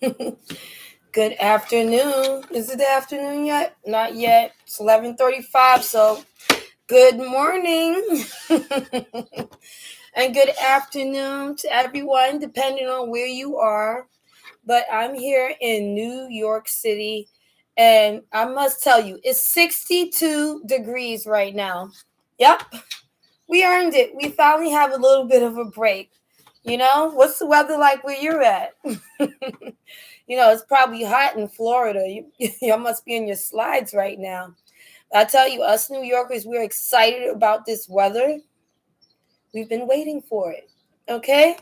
Good afternoon. Is it the afternoon yet? Not yet. It's 11:35, so good morning. And good afternoon to everyone, depending on where you are. But I'm here in New York City, and I must tell you, it's 62 degrees right now. Yep, we earned it. We finally have a little bit of a break. What's the weather like where you're at? It's probably hot in Florida. You must be in your slides right now. I tell you, us New Yorkers, we're excited about this weather. We've been waiting for it. Okay?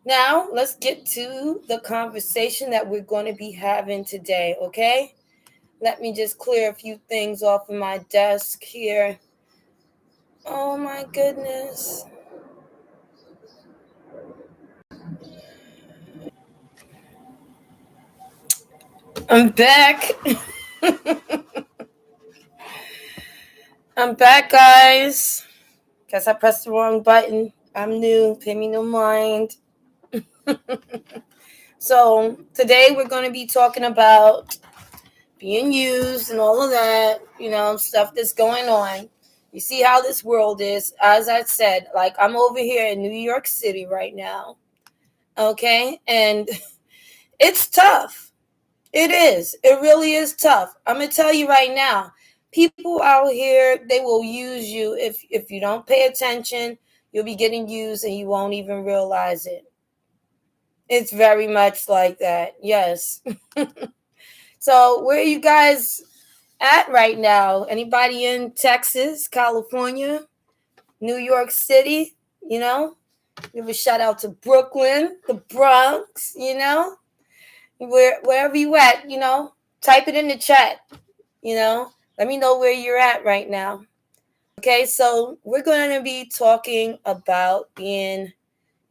Now, let's get to the conversation that we're going to be having today. Okay? Let me just clear a few things off of my desk here. Oh, my goodness. I'm back. I'm back, guys. Guess I pressed the wrong button. I'm new. Pay me no mind. So today we're going to be talking about being used and all of that, stuff that's going on. You see how this world is. As I said, like I'm over here in New York City right now. Okay? And it's tough. It is. It really is tough. I'm going to tell you right now. People out here, they will use you if you don't pay attention. You'll be getting used and you won't even realize it. It's very much like that. Yes. So where are you guys at right now? Anybody in Texas, California, New York City? Give a shout out to Brooklyn, the Bronx, wherever you at, type it in the chat, let me know where you're at right now. Okay, so we're going to be talking about being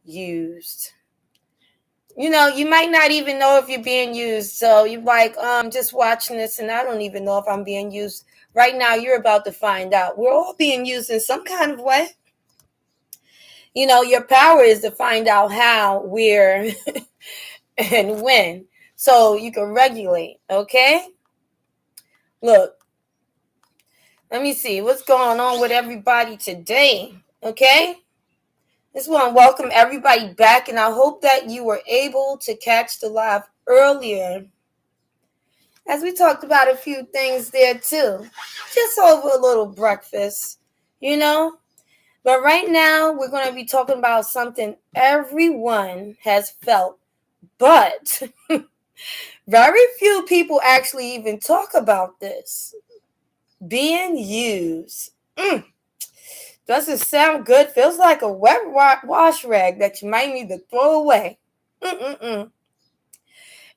used. You might not even know if you're being used. So you're like, I'm just watching this and I don't even know if I'm being used. Right now, you're about to find out. We're all being used in some kind of way. Your power is to find out how, where, and when. So you can regulate, okay? Look, let me see what's going on with everybody today, okay? Just want to welcome everybody back, and I hope that you were able to catch the live earlier, as we talked about a few things there too, just over a little breakfast, But right now, we're going to be talking about something everyone has felt, but very few people actually even talk about this. Being used. Doesn't sound good. Feels like a wet wash rag that you might need to throw away.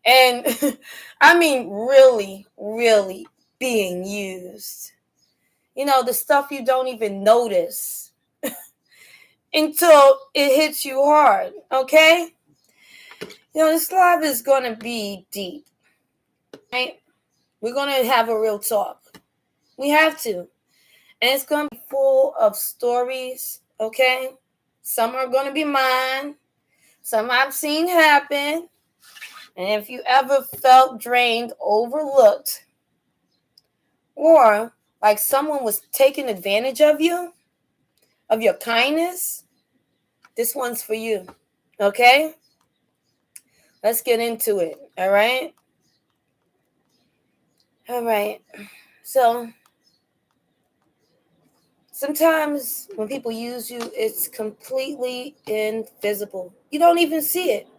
And I mean, really, really being used. The stuff you don't even notice until it hits you hard, okay? This live is going to be deep, right? We're going to have a real talk. We have to. And it's going to be full of stories, okay? Some are going to be mine. Some I've seen happen. And if you ever felt drained, overlooked, or like someone was taking advantage of you, of your kindness, this one's for you, okay? Let's get into it, all right? All right. So sometimes when people use you, it's completely invisible. You don't even see it.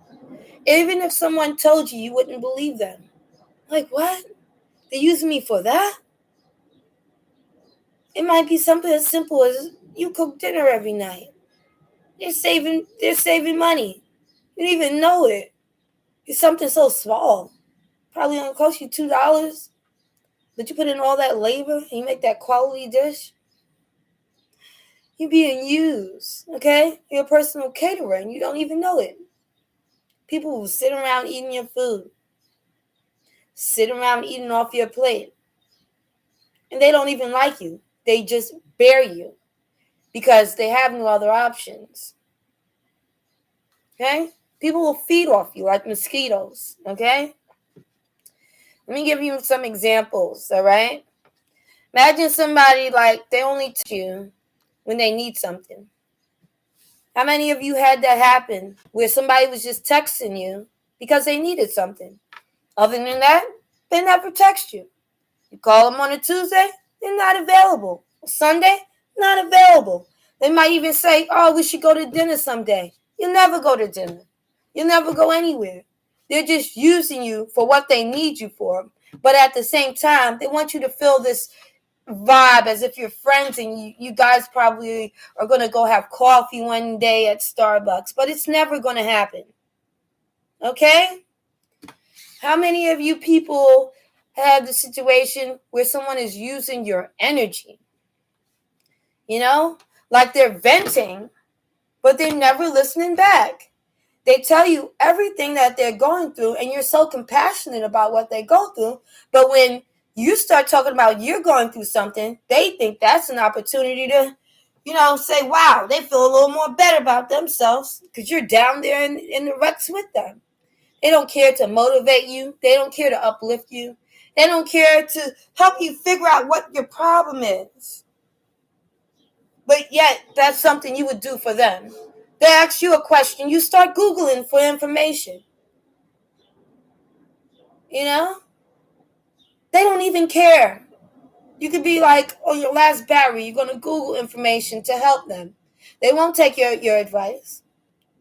Even if someone told you, you wouldn't believe them. Like, what? They use me for that? It might be something as simple as you cook dinner every night. They're saving money. You don't even know it. It's something so small. Probably gonna cost you $2. But you put in all that labor and you make that quality dish. You're being used, okay? You're a personal caterer and you don't even know it. People will sit around eating your food. Sit around eating off your plate. And they don't even like you. They just bear you because they have no other options. Okay? People will feed off you like mosquitoes, okay? Let me give you some examples, all right? Imagine somebody like they only text you when they need something. How many of you had that happen where somebody was just texting you because they needed something? Other than that, they never text you. You call them on a Tuesday, they're not available. Sunday, not available. They might even say, oh, we should go to dinner someday. You'll never go to dinner. You'll never go anywhere. They're just using you for what they need you for. But at the same time, they want you to feel this vibe as if you're friends and you guys probably are going to go have coffee one day at Starbucks. But it's never going to happen. Okay? How many of you people have the situation where someone is using your energy? You know, like they're venting, but they're never listening back. They tell you everything that they're going through, and you're so compassionate about what they go through. But when you start talking about you're going through something, they think that's an opportunity to, say, wow, they feel a little more better about themselves because you're down there in the ruts with them. They don't care to motivate you. They don't care to uplift you. They don't care to help you figure out what your problem is. But yet, that's something you would do for them. They ask you a question, you start Googling for information. You know? They don't even care. You could be like, on your last battery, you're going to Google information to help them. They won't take your advice.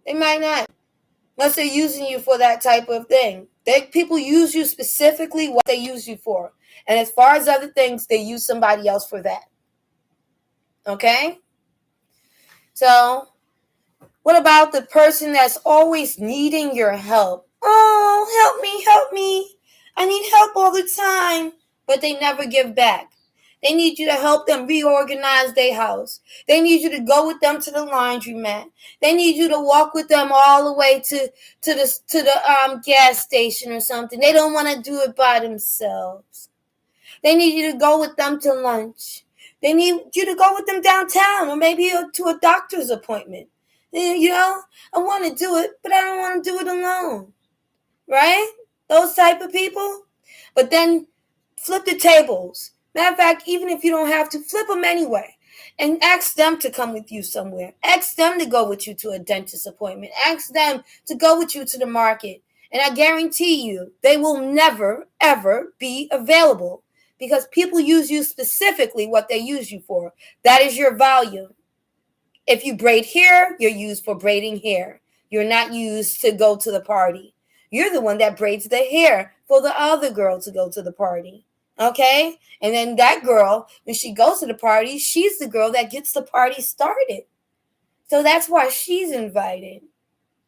They might not. Unless they're using you for that type of thing. People use you specifically what they use you for. And as far as other things, they use somebody else for that. Okay? So, what about the person that's always needing your help? Oh, help me. I need help all the time. But they never give back. They need you to help them reorganize their house. They need you to go with them to the laundromat. They need you to walk with them all the way to the gas station or something. They don't want to do it by themselves. They need you to go with them to lunch. They need you to go with them downtown or maybe to a doctor's appointment. I want to do it, but I don't want to do it alone. Right? Those type of people. But then flip the tables. Matter of fact, even if you don't have to, flip them anyway. And ask them to come with you somewhere. Ask them to go with you to a dentist appointment. Ask them to go with you to the market. And I guarantee you, they will never, ever be available. Because people use you specifically what they use you for. That is your value. If you braid hair, you're used for braiding hair. You're not used to go to the party. You're the one that braids the hair for the other girl to go to the party. Okay? And then that girl, when she goes to the party, she's the girl that gets the party started. So that's why she's invited.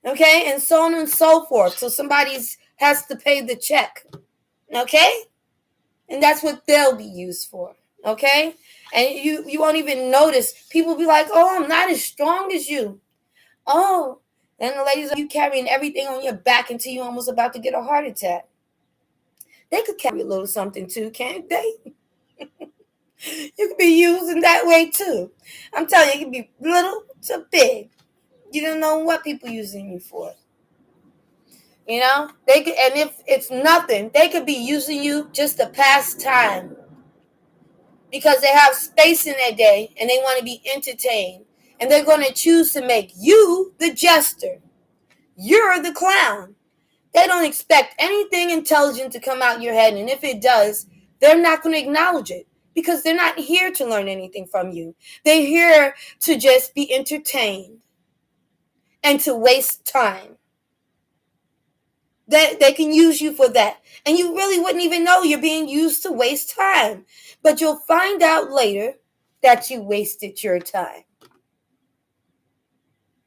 Okay? And so on and so forth. So somebody has to pay the check. Okay? And that's what they'll be used for. Okay? And you won't even notice. People be like, oh, I'm not as strong as you. Oh, and the ladies are you carrying everything on your back until you're almost about to get a heart attack. They could carry a little something too, can't they? You could be used in that way too. I'm telling you, it could be little to big. You don't know what people using you for. They could, and if it's nothing, they could be using you just to pass time. Because they have space in their day and they want to be entertained. And they're going to choose to make you the jester. You're the clown. They don't expect anything intelligent to come out your head. And if it does, they're not going to acknowledge it. Because they're not here to learn anything from you. They're here to just be entertained. And to waste time. They can use you for that. And you really wouldn't even know you're being used to waste time. But you'll find out later that you wasted your time.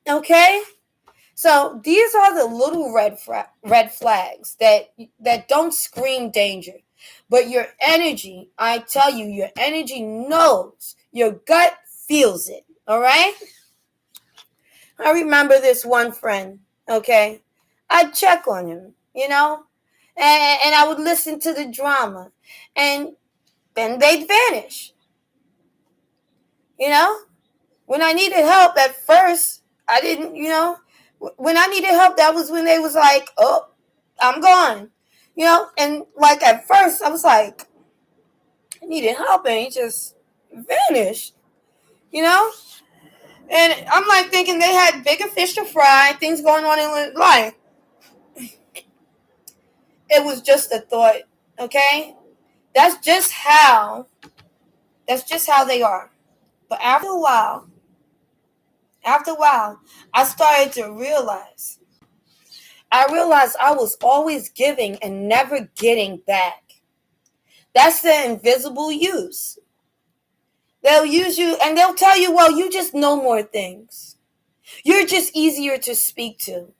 Okay? So these are the little red flags that don't scream danger. But your energy, I tell you, your energy knows. Your gut feels it. All right? I remember this one friend, okay? I'd check on him, and I would listen to the drama. And then they'd vanish. When I needed help at first, I didn't, When I needed help, that was when they was like, oh, I'm gone. And like at first I was like, I needed help and he just vanished, you know? And I'm like thinking they had bigger fish to fry, things going on in life. It was just a thought, okay? That's just how they are. But after a while, I started to realize I was always giving and never getting back. That's the invisible use. They'll use you and they'll tell you, well, you just know more things. You're just easier to speak to.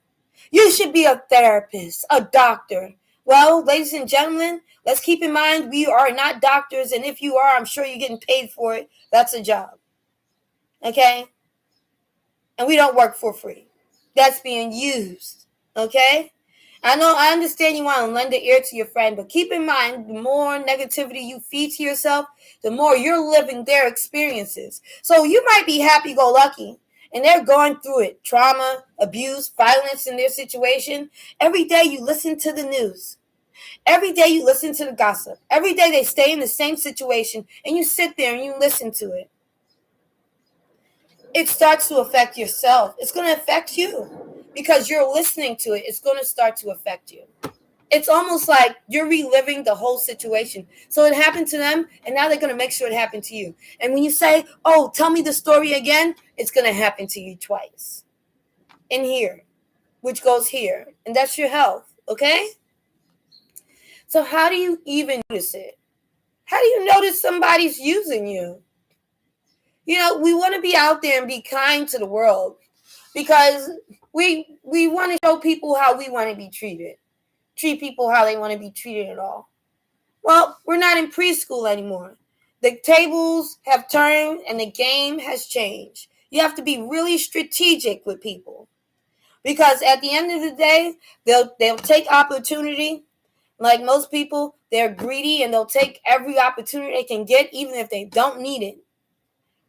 You should be a therapist, a doctor. Well, ladies and gentlemen, let's keep in mind we are not doctors, and if you are, I'm sure you're getting paid for it. That's a job. Okay? And we don't work for free. That's being used. Okay? I understand you want to lend an ear to your friend, but keep in mind the more negativity you feed to yourself, the more you're living their experiences. So you might be happy-go-lucky, and they're going through it. Trauma, abuse, violence in their situation. Every day you listen to the news. Every day you listen to the gossip. Every day they stay in the same situation, and you sit there and you listen to it. It starts to affect yourself. It's going to affect you because you're listening to it. It's going to start to affect you. It's almost like you're reliving the whole situation. So it happened to them, and now they're going to make sure it happened to you. And when you say, oh, tell me the story again, it's going to happen to you twice. In here, which goes here. And that's your health, okay? So how do you even notice it? How do you notice somebody's using you? We want to be out there and be kind to the world because we want to show people how we want to be treated. Treat people how they want to be treated at all. Well, we're not in preschool anymore. The tables have turned and the game has changed. You have to be really strategic with people because at the end of the day, they'll take opportunity. Like most people, they're greedy and they'll take every opportunity they can get, even if they don't need it.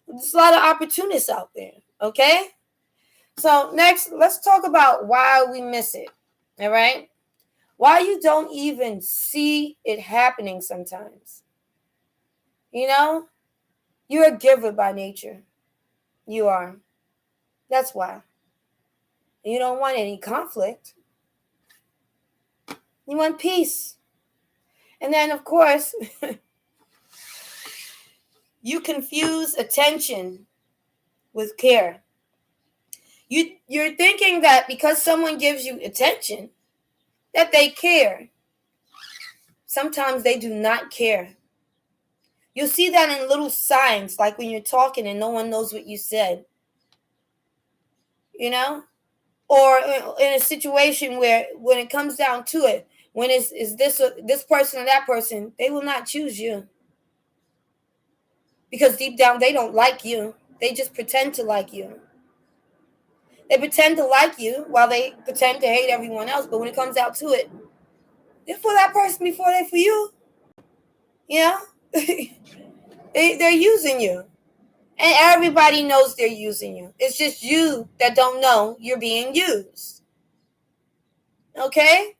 There's a lot of opportunists out there, okay? So next, let's talk about why we miss it, all right? Why you don't even see it happening sometimes. You're a giver by nature. You are. That's why. You don't want any conflict. You want peace. And then, of course, you confuse attention with care. You're thinking that because someone gives you attention, that they care. Sometimes they do not care. You'll see that in little signs, like when you're talking and no one knows what you said. Or in a situation where when it comes down to it, when is this person or that person, they will not choose you. Because deep down, they don't like you. They just pretend to like you. They pretend to like you while they pretend to hate everyone else. But when it comes out to it, they're for that person before they're for you. They're using you. And everybody knows they're using you. It's just you that don't know you're being used. Okay?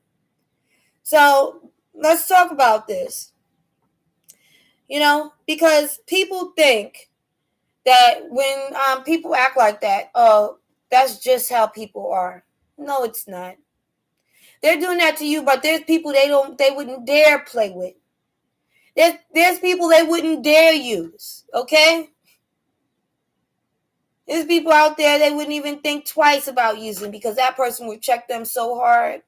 So let's talk about this. Because people think that when people act like that, oh, that's just how people are. No, it's not. They're doing that to you, but there's people they wouldn't dare play with. There's people they wouldn't dare use, okay? There's people out there they wouldn't even think twice about using because that person would check them so hard.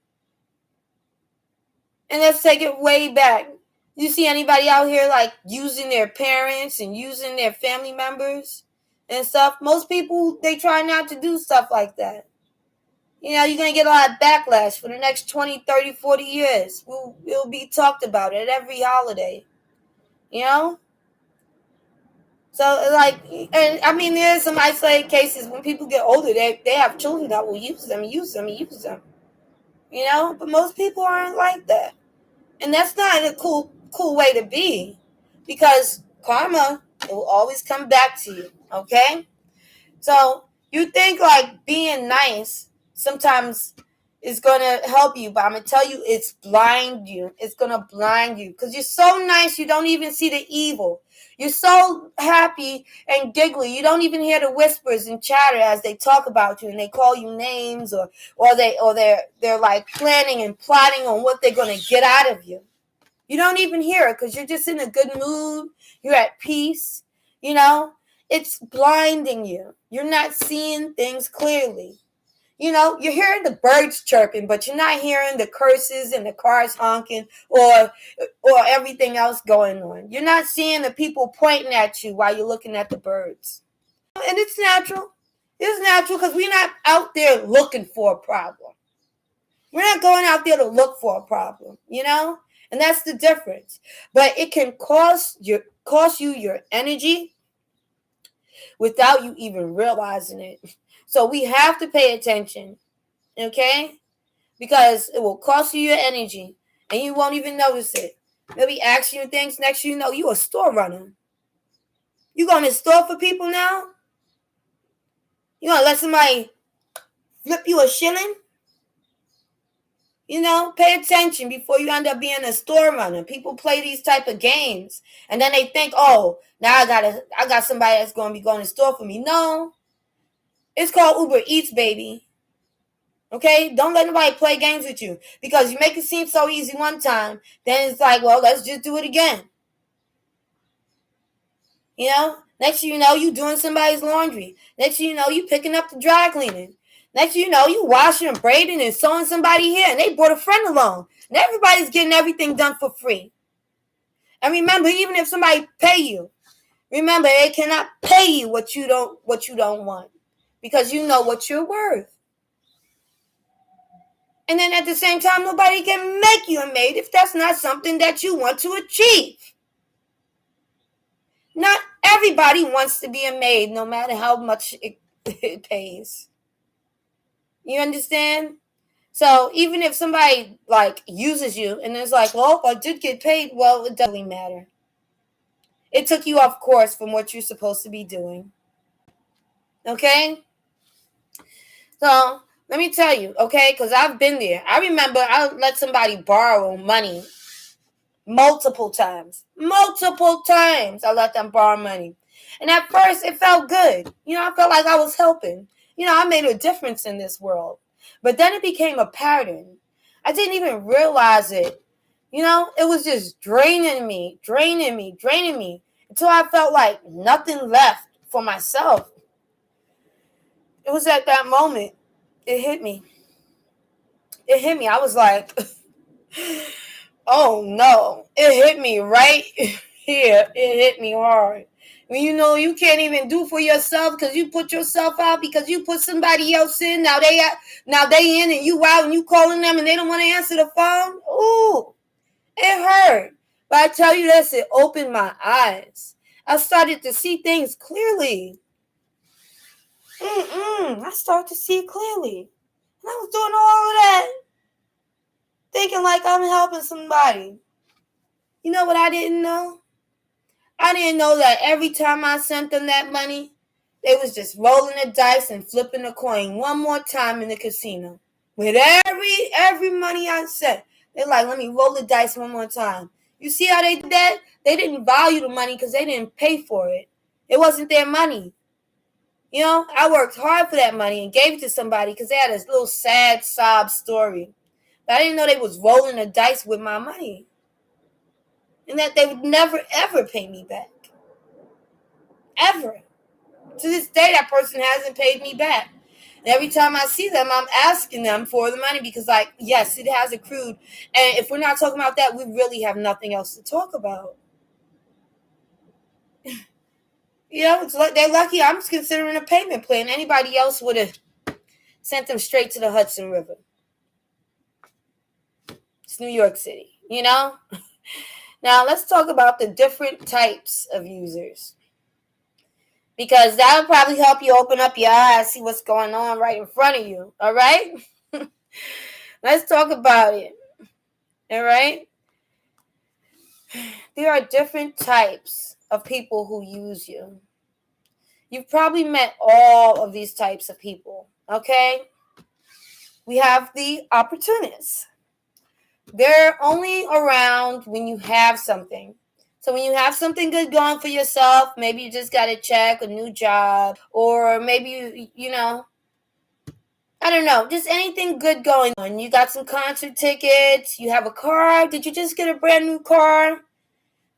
And let's take it way back. You see anybody out here like using their parents and using their family members and stuff? Most people, they try not to do stuff like that. You're going to get a lot of backlash for the next 20, 30, 40 years. It'll be talked about at every holiday. So, and I mean, there's some isolated cases when people get older, they have children that will use them. But most people aren't like that. And that's not a cool way to be because karma, it will always come back to you, okay? So you think like being nice sometimes it's going to help you, but I'm going to tell you, it's blind you. It's going to blind you because you're so nice, you don't even see the evil. You're so happy and giggly, you don't even hear the whispers and chatter as they talk about you and they call you names, or they're like planning and plotting on what they're going to get out of you. You don't even hear it because you're just in a good mood. You're at peace. You know, it's blinding you. You're not seeing things clearly. You know, you're hearing the birds chirping, but you're not hearing the curses and the cars honking or everything else going on. You're not seeing the people pointing at you while you're looking at the birds. And it's natural. It's natural because we're not out there looking for a problem. We're not going out there to look for a problem, you know? And that's the difference. But it can cost you your energy without you even realizing it. So we have to pay attention, okay? Because it will cost you your energy and you won't even notice it. They'll be asking you things, next you know, you a store runner. You going to store for people now? You going to let somebody flip you a shilling? You know, pay attention before you end up being a store runner. People play these type of games and then they think, oh, now I got somebody that's going to be going to store for me. No, it's called Uber Eats, baby. Okay, don't let nobody play games with you because you make it seem so easy one time, then it's like, well, let's just do it again. You know, next thing you know, you doing somebody's laundry. Next thing you know, you picking up the dry cleaning. Next thing you know, you washing and braiding and sewing somebody here, and they brought a friend along. And everybody's getting everything done for free. And remember, even if somebody pay you, remember they cannot pay you what you don't want, because you know what you're worth. And then at the same time, nobody can make you a maid if that's not something that you want to achieve. Not everybody wants to be a maid, no matter how much it pays. You understand? So even if somebody like uses you and it's like, well, I did get paid, well, it doesn't really matter. It took you off course from what you're supposed to be doing. Okay? So let me tell you, okay? Because I've been there. I remember I let somebody borrow money multiple times. Multiple times I let them borrow money. And at first it felt good. You know, I felt like I was helping. You know, I made a difference in this world. But then it became a pattern. I didn't even realize it. You know, it was just draining me until I felt like nothing left for myself. It was at that moment it hit me. It hit me. I was like, oh no. It hit me right here. It hit me hard. When you know you can't even do for yourself because you put yourself out, because you put somebody else in. Now they in and you out and you calling them and they don't want to answer the phone. Ooh, it hurt. But I tell you this, it opened my eyes. I started to see things clearly. I started to see clearly. And I was doing all of that, thinking like I'm helping somebody. You know what I didn't know? I didn't know that every time I sent them that money, they was just rolling the dice and flipping a coin one more time in the casino. With every money I sent, they're like, let me roll the dice one more time. You see how they did that? They didn't value the money because they didn't pay for it. It wasn't their money. You know, I worked hard for that money and gave it to somebody because they had this little sad sob story. But I didn't know they was rolling the dice with my money. And that they would never, ever pay me back. Ever. To this day, that person hasn't paid me back. And every time I see them, I'm asking them for the money because, like, yes, it has accrued. And if we're not talking about that, we really have nothing else to talk about. You know, it's like they're lucky I'm considering a payment plan. Anybody else would have sent them straight to the Hudson River. It's New York City, you know? Now, let's talk about the different types of users. Because that'll probably help you open up your eyes, see what's going on right in front of you. All right? Let's talk about it. All right? There are different types of people who use you. You've probably met all of these types of people. Okay? we have the opportunists. They're only around when you have something. So when you have something good going for yourself, maybe you just got a check, a new job, or maybe you know, I don't know, just anything good going on. You got some concert tickets, you have a car. Did you just get a brand new car?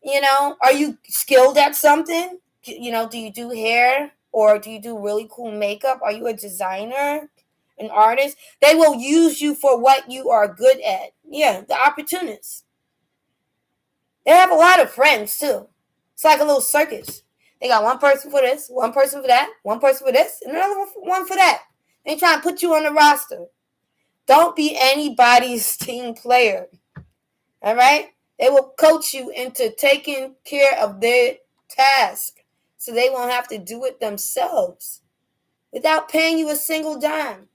You know, are you skilled at something? You know, do you do hair or do you do really cool makeup? Are you a designer, an artist? They will use you for what you are good at. Yeah, the opportunists. They have a lot of friends too. It's like a little circus. They got one person for this, one person for that, one person for this, and another one for that. They trying to put you on the roster. Don't be anybody's team player. All right? They will coach you into taking care of their task so they won't have to do it themselves without paying you a single dime.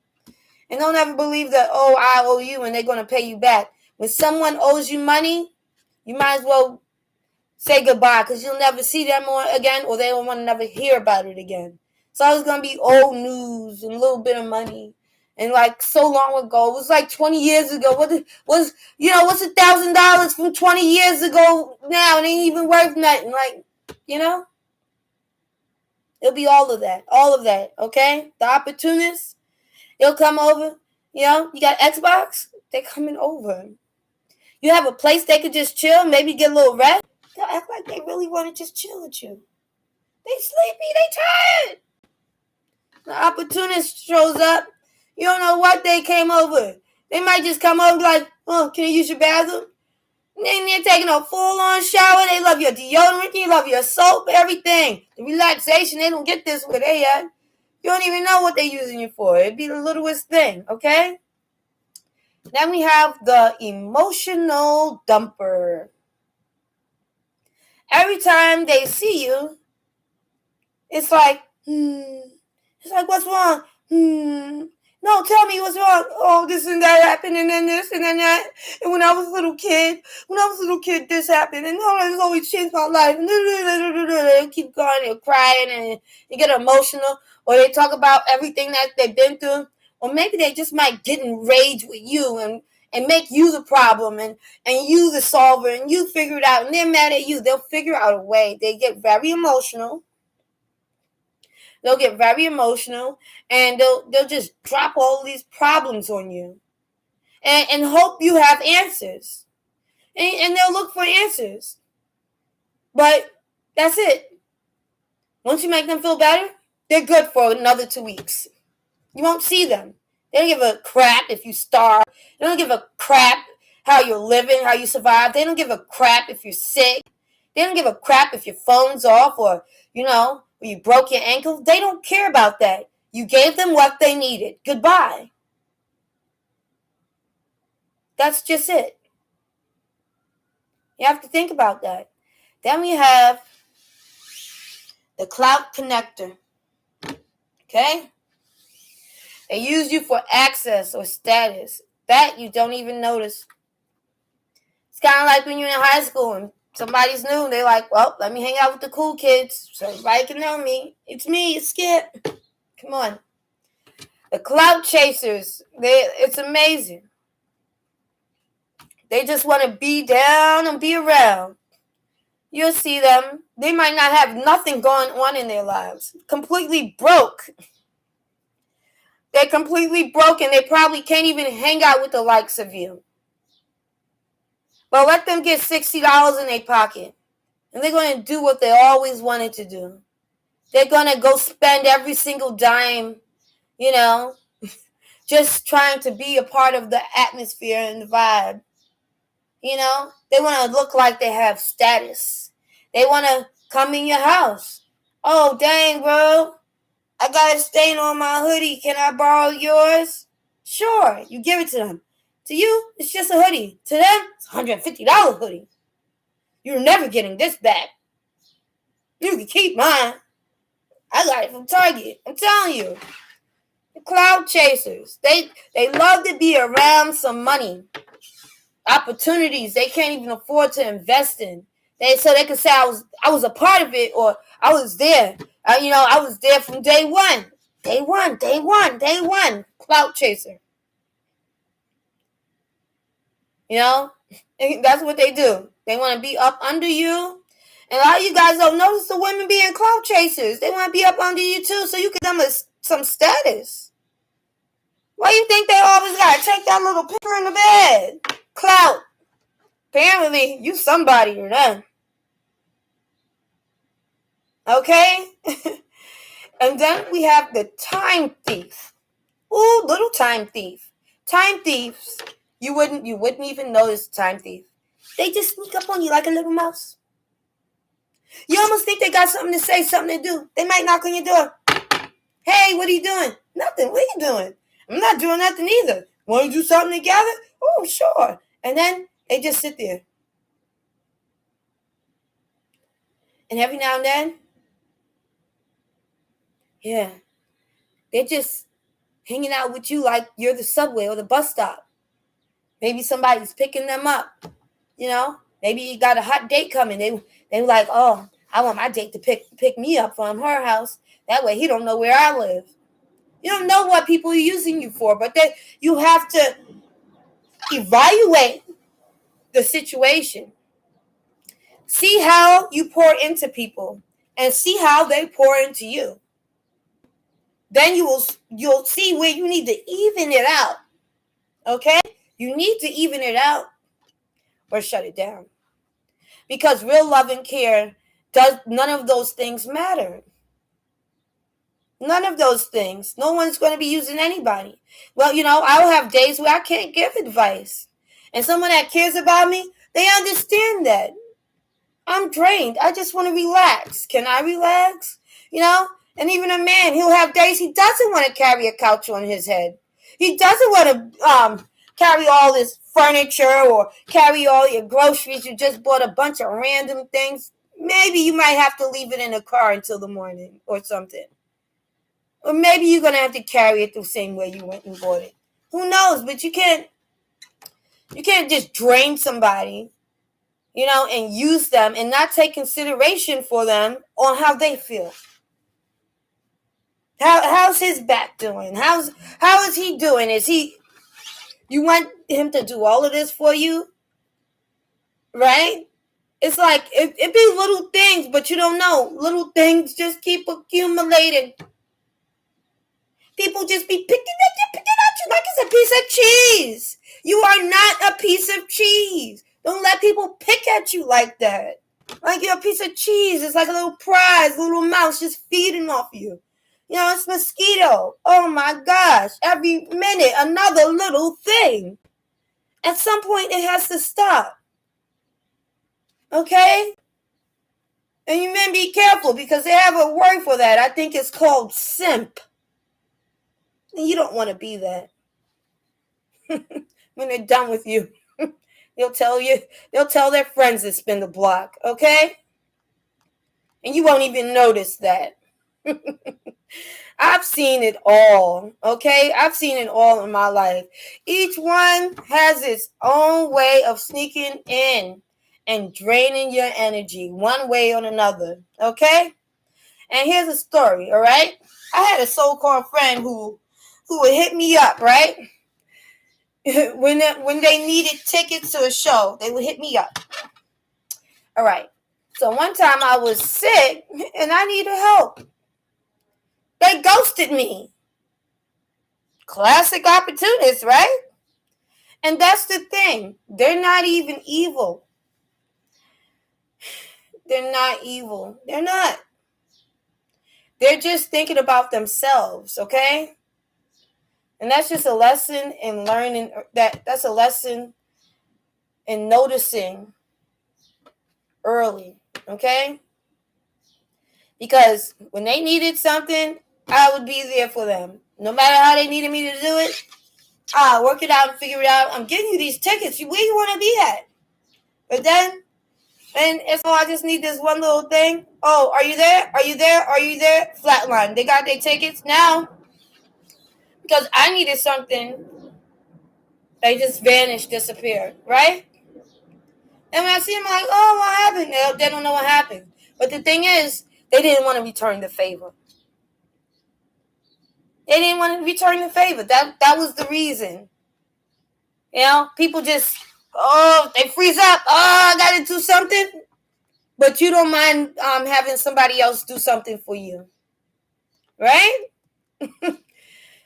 And don't ever believe that, oh, I owe you and they're going to pay you back. When someone owes you money, you might as well say goodbye because you'll never see them again or they don't want to never hear about it again. So it's going to be old news and a little bit of money. And like so long ago, it was like 20 years ago. What's $1,000 from 20 years ago now? It ain't even worth nothing. Like, you know, it'll be all of that. Okay, the opportunists, they'll come over. You know, you got Xbox, they coming over. You have a place they could just chill, maybe get a little rest. They'll act like they really want to just chill with you. They sleepy, they tired. The opportunist shows up. You don't know what they came over. They might just come over like, oh, can you use your bathroom? And then they're taking a full-on shower. They love your deodorant. They love your soap, everything. The relaxation, they don't get this where they at. You don't even know what they're using you for. It'd be the littlest thing, okay? Then we have the emotional dumper. Every time they see you, it's like, It's like, what's wrong? No, tell me what's wrong. Oh, this and that happened, and then this and then that. And when I was a little kid, this happened, and oh, it's always changed my life. And they keep going and crying, and they get emotional, or they talk about everything that they've been through, or maybe they just might get enraged with you and make you the problem and you the solver, and you figure it out, and they're mad at you. They'll figure out a way. They get very emotional. They'll get very emotional and they'll just drop all these problems on you and hope you have answers. And they'll look for answers. But that's it. Once you make them feel better, they're good for another 2 weeks. You won't see them. They don't give a crap if you starve. They don't give a crap how you're living, how you survive. They don't give a crap if you're sick. They don't give a crap if your phone's off or, you broke your ankle. They don't care about that. You gave them what they needed. Goodbye. That's just it. You have to think about that. Then we have the clout connector. Okay? They use you for access or status. That you don't even notice. It's kind of like when you're in high school and somebody's new. They're like, well, let me hang out with the cool kids so everybody can know me. It's me, it's Skip. Come on. The clout chasers, it's amazing. They just want to be down and be around. You'll see them. They might not have nothing going on in their lives. Completely broke. They're completely broken. They probably can't even hang out with the likes of you. But let them get $60 in their pocket. And they're going to do what they always wanted to do. They're going to go spend every single dime, just trying to be a part of the atmosphere and the vibe. They want to look like they have status. They want to come in your house. Oh, dang, bro. I got a stain on my hoodie. Can I borrow yours? Sure. You give it to them. To you, it's just a hoodie. To them, it's a $150 hoodie. You're never getting this back. You can keep mine. I got it from Target. I'm telling you. The cloud chasers. They love to be around some money. Opportunities they can't even afford to invest in. So they can say I was a part of it or I was there. I was there from day one. Day one. Cloud chaser. You know, that's what they do. They want to be up under you. And a lot of you guys don't notice the women being clout chasers. They want to be up under you too, so you can give them some status. Why do you think they always got to take that little picture in the bed? Clout. Apparently, you somebody or them. Okay? And then we have the time thief. Ooh, little time thief. Time thieves. You wouldn't even notice time thief. They just sneak up on you like a little mouse. You almost think they got something to say, something to do. They might knock on your door. Hey, what are you doing? Nothing. What are you doing? I'm not doing nothing either. Want to do something together? Oh, sure. And then they just sit there. And every now and then, yeah, they're just hanging out with you like you're the subway or the bus stop. Maybe somebody's picking them up. You know, maybe you got a hot date coming. They were like, oh, I want my date to pick me up from her house. That way he don't know where I live. You don't know what people are using you for, but you have to evaluate the situation. See how you pour into people and see how they pour into you. Then you'll see where you need to even it out. Okay? You need to even it out or shut it down. Because real love and care none of those things matter. None of those things. No one's going to be using anybody. Well, I'll have days where I can't give advice. And someone that cares about me, they understand that. I'm drained. I just want to relax. Can I relax? And even a man, he'll have days he doesn't want to carry a couch on his head. He doesn't want to carry all this furniture or carry all your groceries. You just bought a bunch of random things. Maybe you might have to leave it in the car until the morning or something. Or maybe you're going to have to carry it the same way you went and bought it. Who knows? But you can't just drain somebody, and use them and not take consideration for them on how they feel. How's his back doing? How is he doing? You want him to do all of this for you? Right? It's like, it be little things, but you don't know. Little things just keep accumulating. People just be picking at you like it's a piece of cheese. You are not a piece of cheese. Don't let people pick at you like that. Like you're a piece of cheese. It's like a little prize, a little mouse just feeding off you. It's mosquito. Oh my gosh. Every minute, another little thing. At some point, it has to stop. Okay? And you men be careful because they have a word for that. I think it's called simp. And you don't want to be that. When they're done with you, they'll tell their friends to spin the block. Okay? And you won't even notice that. I've seen it all, okay? I've seen it all in my life. Each one has its own way of sneaking in and draining your energy one way or another, okay? And here's a story, all right? I had a so-called friend who would hit me up, right? When they needed tickets to a show, they would hit me up. All right. So one time I was sick and I needed help. They ghosted me. Classic opportunists, right? And that's the thing. They're not even evil. They're not evil. They're not. They're just thinking about themselves, okay? And that's just a lesson in learning. That's a lesson in noticing early, okay? Because when they needed something, I would be there for them. No matter how they needed me to do it, I'll work it out and figure it out. I'm giving you these tickets. Where you want to be at? But then, and it's I just need this one little thing. Oh, are you there? Are you there? Are you there? Flatline. They got their tickets now. Because I needed something. They just vanished, disappeared, right? And when I see them, I'm like, oh, what happened? They don't know what happened. But the thing is, they didn't want to return the favor. They didn't want to return the favor. That was the reason. People just Oh, they freeze up. Oh, I gotta do something. But you don't mind having somebody else do something for you. Right?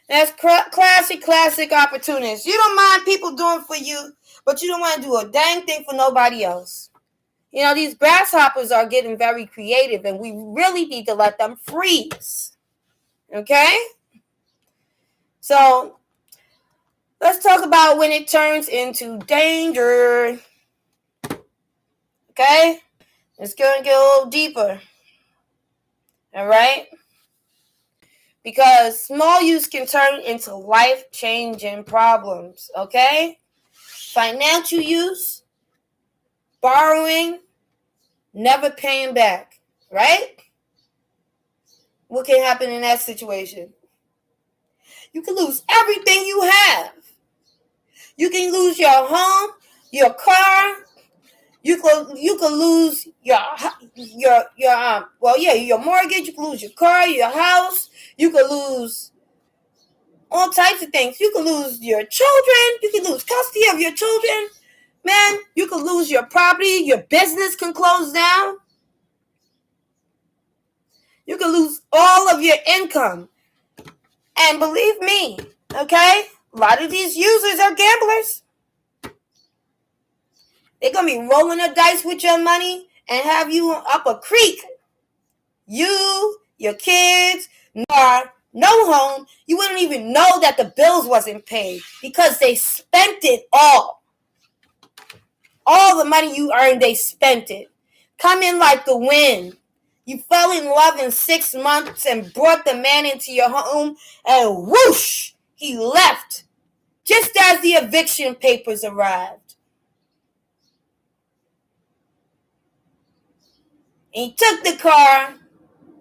That's classic opportunities. You don't mind people doing for you, but you don't want to do a dang thing for nobody else. You know, these grasshoppers are getting very creative, and we really need to let them freeze. Okay? So, let's talk about when it turns into danger. Okay? It's going to get a little deeper. All right? Because small use can turn into life-changing problems. Okay? Financial use, borrowing, never paying back. Right? What can happen in that situation? You can lose everything you have. You can lose your home, your car. You can lose your mortgage. You can lose your car, your house. You can lose all types of things. You can lose your children. You can lose custody of your children. Man, you can lose your property. Your business can close down. You can lose all of your income. And believe me, okay, a lot of these users are gamblers. They're going to be rolling the dice with your money and have you up a creek. You, your kids, no home. You wouldn't even know that the bills wasn't paid because they spent it all. All the money you earned, they spent it. Come in like the wind. You fell in love in 6 months and brought the man into your home, and whoosh, he left just as the eviction papers arrived. He took the car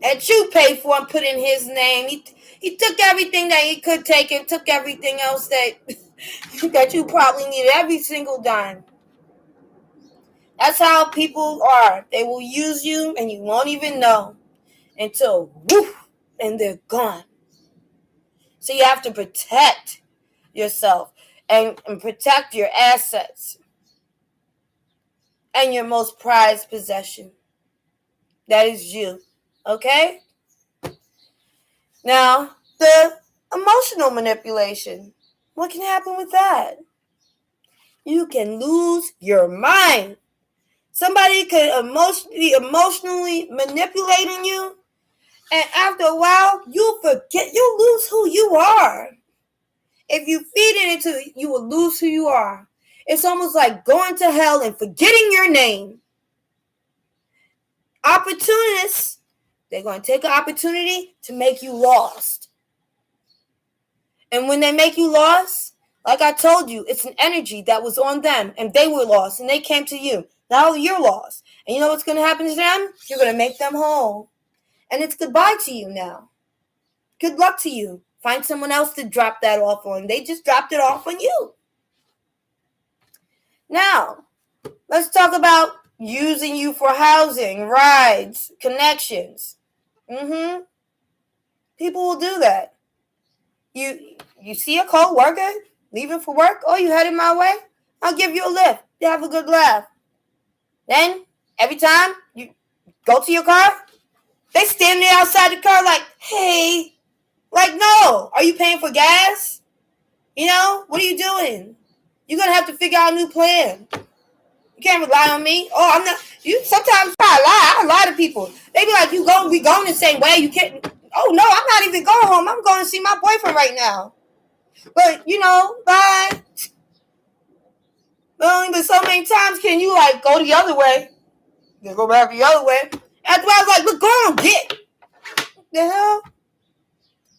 that you paid for and put in his name. He took everything that he could take and took everything else that you probably needed, every single dime. That's how people are. They will use you and you won't even know until woof, and they're gone. So you have to protect yourself and protect your assets and your most prized possession. That is you. Okay? Now, the emotional manipulation. What can happen with that? You can lose your mind. Somebody could be emotionally manipulating you, and after a while, you lose who you are. If you feed into it, you will lose who you are. It's almost like going to hell and forgetting your name. Opportunists, they're going to take an opportunity to make you lost. And when they make you lost, like I told you, it's an energy that was on them, and they were lost, and they came to you. Now you're lost. And you know what's going to happen to them? You're going to make them whole. And it's goodbye to you now. Good luck to you. Find someone else to drop that off on. They just dropped it off on you. Now, let's talk about using you for housing, rides, connections. People will do that. You see a co-worker leaving for work? Oh, you headed my way? I'll give you a lift. You have a good laugh. Then, every time you go to your car, they stand there outside the car like, hey, like, no. Are you paying for gas? You know, what are you doing? You're going to have to figure out a new plan. You can't rely on me. Oh, I'm not. You sometimes I lie to people. They be like, we going the same way. You can't. Oh, no, I'm not even going home. I'm going to see my boyfriend right now. But, bye. But so many times can you, like, go the other way. You go back the other way. After I was like, look, go on, get. The hell?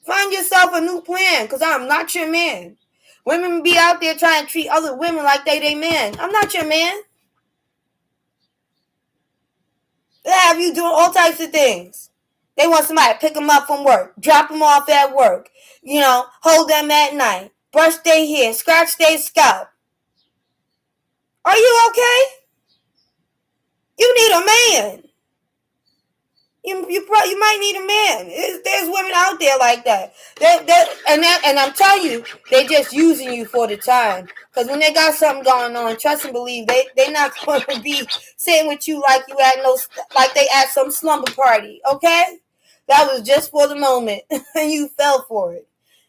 Find yourself a new plan, because I'm not your man. Women be out there trying to treat other women like they man. I'm not your man. They have you doing all types of things. They want somebody to pick them up from work, drop them off at work, hold them at night, brush their hair, scratch their scalp. Are you okay? You need a man. you might need a man. There's women out there like that. And I'm telling you, they just using you for the time. Because when they got something going on, trust and believe, they not going to be sitting with you like like they at some slumber party. Okay, that was just for the moment, and you fell for it.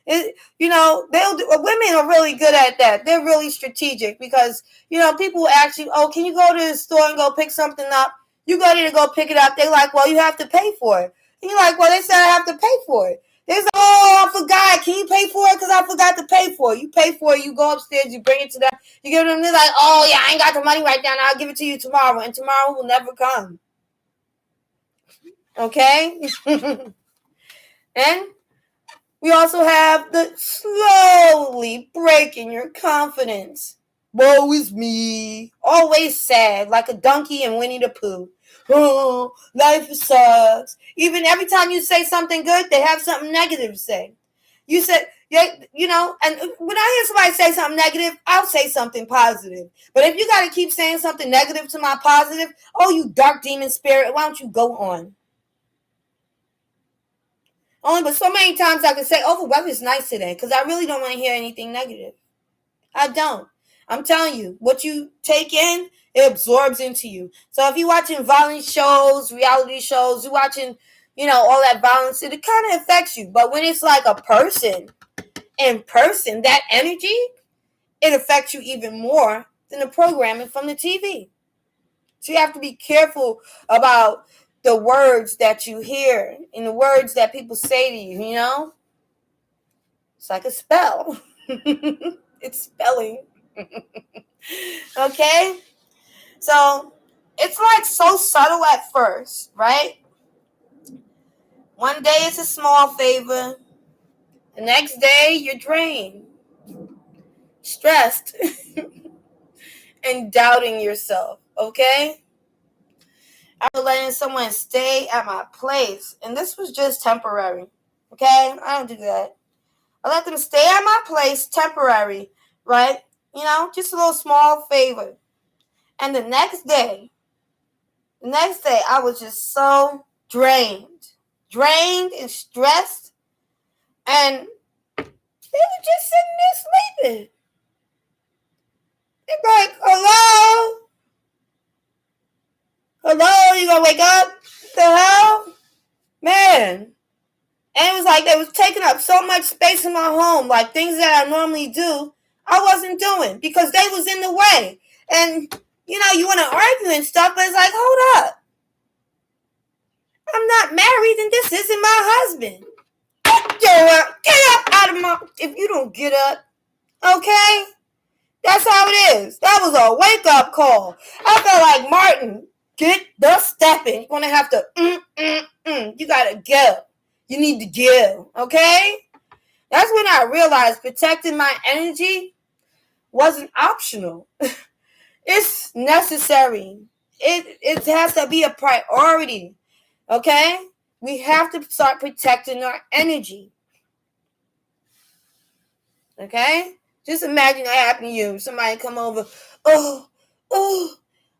Women are really good at that. They're really strategic because people ask you, "Oh, can you go to the store and go pick something up?" You go there to go pick it up. They're like, "Well, you have to pay for it." And you're like, "Well, they said I have to pay for it." They're like, "Oh, I forgot. Can you pay for it? Because I forgot to pay for it." You pay for it. You go upstairs. You bring it to them. You give them. They're like, "Oh, yeah, I ain't got the money right now. I'll give it to you tomorrow." And tomorrow will never come. Okay? And we also have the slowly breaking your confidence. Woe is me. Always sad, like a donkey in Winnie the Pooh. Oh, life sucks. Even every time you say something good, they have something negative to say. You said, yeah, and when I hear somebody say something negative, I'll say something positive. But if you got to keep saying something negative to my positive, oh, you dark demon spirit, why don't you go on? Only but so many times I can say, oh, the weather's nice today, because I really don't want to hear anything negative. I don't. I'm telling you, what you take in, it absorbs into you. So if you're watching violent shows, reality shows, you're watching, all that violence, it kind of affects you. But when it's like a person, in person, that energy, it affects you even more than the programming from the TV. So you have to be careful about the words that you hear and the words that people say to you, It's like a spell. It's spelling. Okay? So it's like so subtle at first, right? One day it's a small favor. The next day you're drained, stressed, and doubting yourself, okay? I was letting someone stay at my place, and this was just temporary, okay? I don't do that. I let them stay at my place temporary, right? Just a little small favor. And the next day, I was just so drained and stressed, and they were just sitting there sleeping. They're like, hello, you gonna wake up? What the hell? Man. And it was like they was taking up so much space in my home, like things that I normally do, I wasn't doing because they was in the way. And, you want to argue and stuff, but it's like, hold up. I'm not married and this isn't my husband. Get up out of my... If you don't get up, okay? That's how it is. That was a wake-up call. I felt like, Martin, get the stepping. You're going to have to... You got to go. You need to give, okay? That's when I realized protecting my energy wasn't optional. It's necessary. It has to be a priority, okay? We have to start protecting our energy, okay? Just imagine that happened to you. Somebody come over,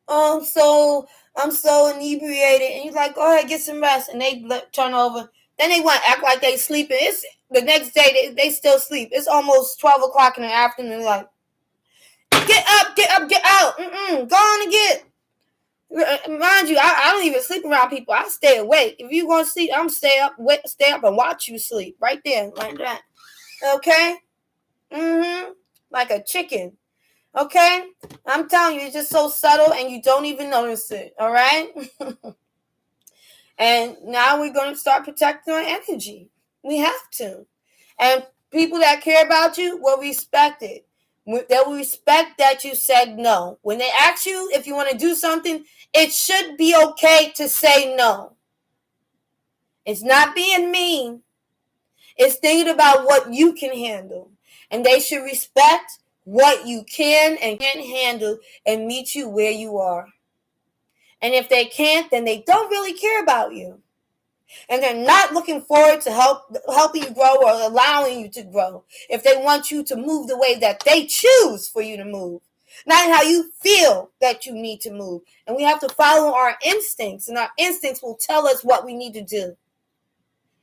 I'm so inebriated, and you're like, go ahead, get some rest, and they turn over. Then they want to act like they sleeping. It's the next day they still sleep. It's almost 12 o'clock in the afternoon. Like, get up, get out. Go on and get. Mind you, I don't even sleep around people. I stay awake. If you want to sleep, I'm stay up and watch you sleep right there, like that. Okay. Like a chicken. Okay. I'm telling you, it's just so subtle, and you don't even notice it. All right. And now we're going to start protecting our energy. We have to. And people that care about you will respect it. They will respect that you said no. When they ask you if you want to do something, it should be okay to say no. It's not being mean. It's thinking about what you can handle. And they should respect what you can and can't handle and meet you where you are. And if they can't, then they don't really care about you. And they're not looking forward to helping you grow or allowing you to grow if they want you to move the way that they choose for you to move. not how you feel that you need to move. And we have to follow our instincts, and our instincts will tell us what we need to do.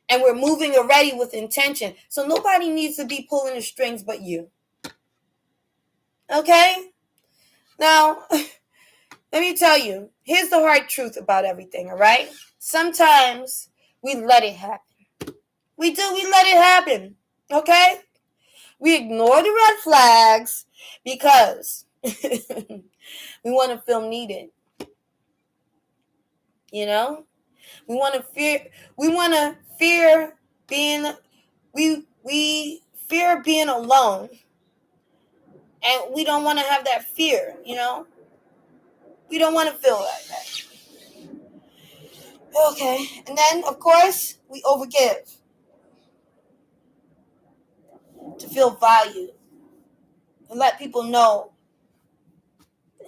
And we're moving already with intention. So nobody needs to be pulling the strings but you. Okay? Now, let me tell you, here's the hard truth about everything, all right? Sometimes we let it happen. We let it happen, okay? We ignore the red flags because we want to feel needed. You know? We want to fear being we fear being alone. And we don't want to have that fear, you know? We don't want to feel like that. Okay. And then, of course, we overgive to feel valued and let people know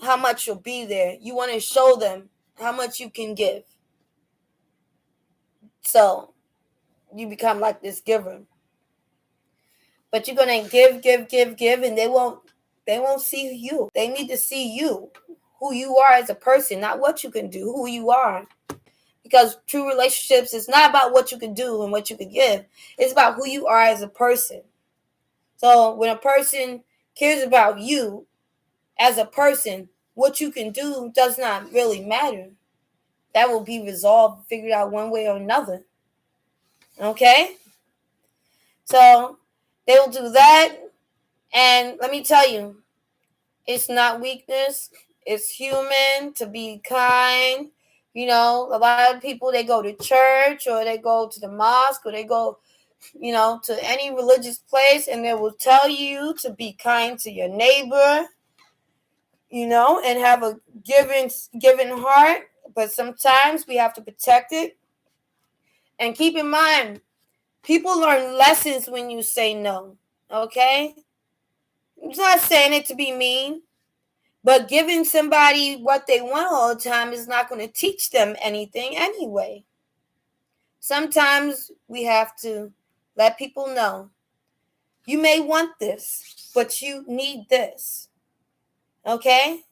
how much you'll be there. You want to show them how much you can give. So you become like this giver. But you're going to give, and they won't see you. They need to see you, who you are as a person, not what you can do, who you are. Because true relationships is not about what you can do and what you can give. It's about who you are as a person. So when a person cares about you as a person, what you can do does not really matter. That will be resolved, figured out one way or another. Okay? So they will do that. And let me tell you, it's not weakness. It's human to be kind. You know, a lot of people, they go to church or they go to the mosque or they go, you know, to any religious place, and they will tell you to be kind to your neighbor, you know, and have a giving heart. But sometimes we have to protect it. And keep in mind, people learn lessons when you say no. Okay? I'm not saying it to be mean, but giving somebody what they want all the time is not going to teach them anything anyway. Sometimes we have to let people know, you may want this, but you need this. Okay?